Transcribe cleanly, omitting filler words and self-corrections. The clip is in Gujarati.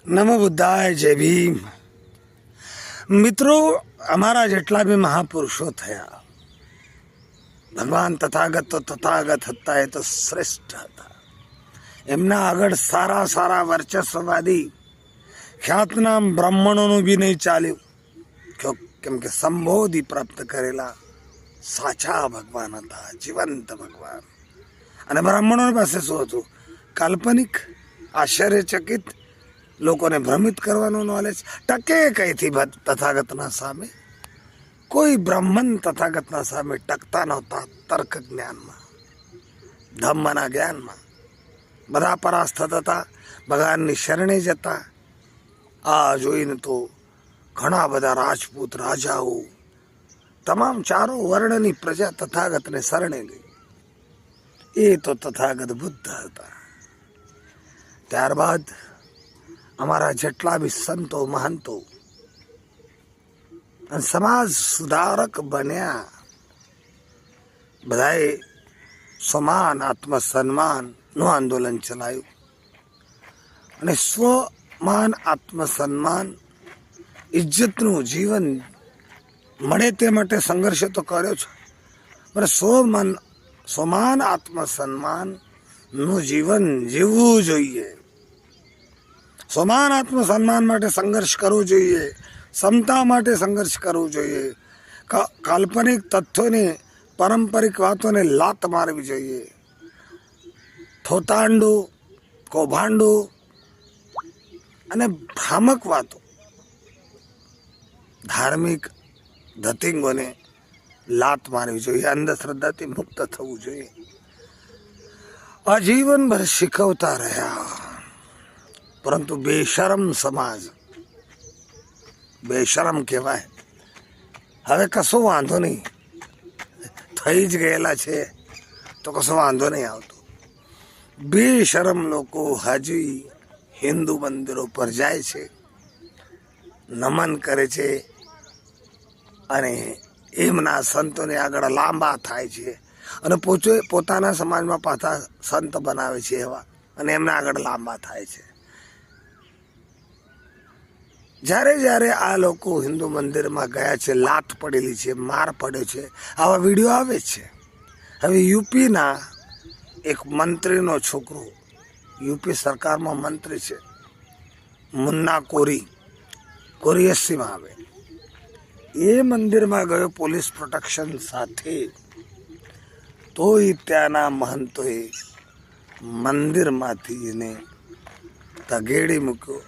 નમો બુદ્ધાય, જય ભીમ. મિત્રો, અમારા જેટલા બી મહાપુરુષો થયા, ભગવાન તથાગત તો તથાગત હતા, એ તો શ્રેષ્ઠ હતા. એમના આગળ સારા સારા વર્ચસ્વવાદી ખ્યાતનામ બ્રાહ્મણોનું બી નહીં ચાલ્યું. કેમ કે સંબોધિ પ્રાપ્ત કરેલા સાચા ભગવાન હતા, જીવંત ભગવાન. અને બ્રાહ્મણોની પાસે શું હતું? કાલ્પનિક, આશ્ચર્યચકિત, લોકોને ભ્રમિત કરવાનું નોલેજ. ટકે કઈથી તથાગતના સામે? કોઈ બ્રાહ્મણ તથાગતના સામે ટકતા નહોતા. તર્ક જ્ઞાનમાં, ધમ્મના જ્ઞાનમાં બધા પરાસ્ત થતા, ભગવાનની શરણે જતા. આ જોઈને તો ઘણા બધા રાજપૂત રાજાઓ, તમામ ચારો વર્ણની પ્રજા તથાગતને શરણે ગઈ. એ તો તથાગત બુદ્ધ હતા. ત્યારબાદ અમારા જેટલા બી સંતો મહંતો અને સમાજ સુધારક બન્યા, બધાએ સમાન આત્મસન્માનનું આંદોલન ચલાવ્યું. અને સ્વમાન આત્મસન્માન ઇજ્જતનું જીવન મળે તે માટે સંઘર્ષ તો કર્યો છે, પણ સ્વમાન આત્મસન્માનનું જીવન જીવવું જોઈએ. સમાન આત્મસન્માન માટે સંઘર્ષ કરવો જોઈએ, સમતા માટે સંઘર્ષ કરવો જોઈએ. કાલ્પનિક તથ્યોને, પારંપરિક વાતોને લાત મારવી જોઈએ. થોતાંડો, કૌભાંડો અને ભ્રામક વાતો, ધાર્મિક ધતિંગોને લાત મારવી જોઈએ. અંધશ્રદ્ધાથી મુક્ત થવું જોઈએ. આજીવનભર શીખવતા રહ્યા, પરંતુ બેશરમ સમાજ, બેશરમ કહેવાય. હવે કશો વાંધો નહીં, થઈ જ ગયેલા છે તો કશો વાંધો નહીં આવતો. બેશરમ લોકો હજી હિન્દુ મંદિરો પર જાય છે, નમન કરે છે અને એમના સંતોને આગળ લાંબા થાય છે, અને પોતાના સમાજમાં પાછા સંત બનાવે છે એવા, અને એમના આગળ લાંબા થાય છે. જ્યારે જ્યારે આ લોકો હિન્દુ મંદિરમાં ગયા છે, લાત પડેલી છે, માર પડ્યો છે, આવા વિડીયો આવે છે. હવે યુપીના એક મંત્રીનો છોકરો, યુપી સરકારમાં મંત્રી છે, મુન્ના કોરિયસીમાં આવે, એ મંદિરમાં ગયો પોલીસ પ્રોટેક્શન સાથે. તોય ત્યાંના મહંતોએ મંદિરમાંથી એને તગેડી મૂક્યો.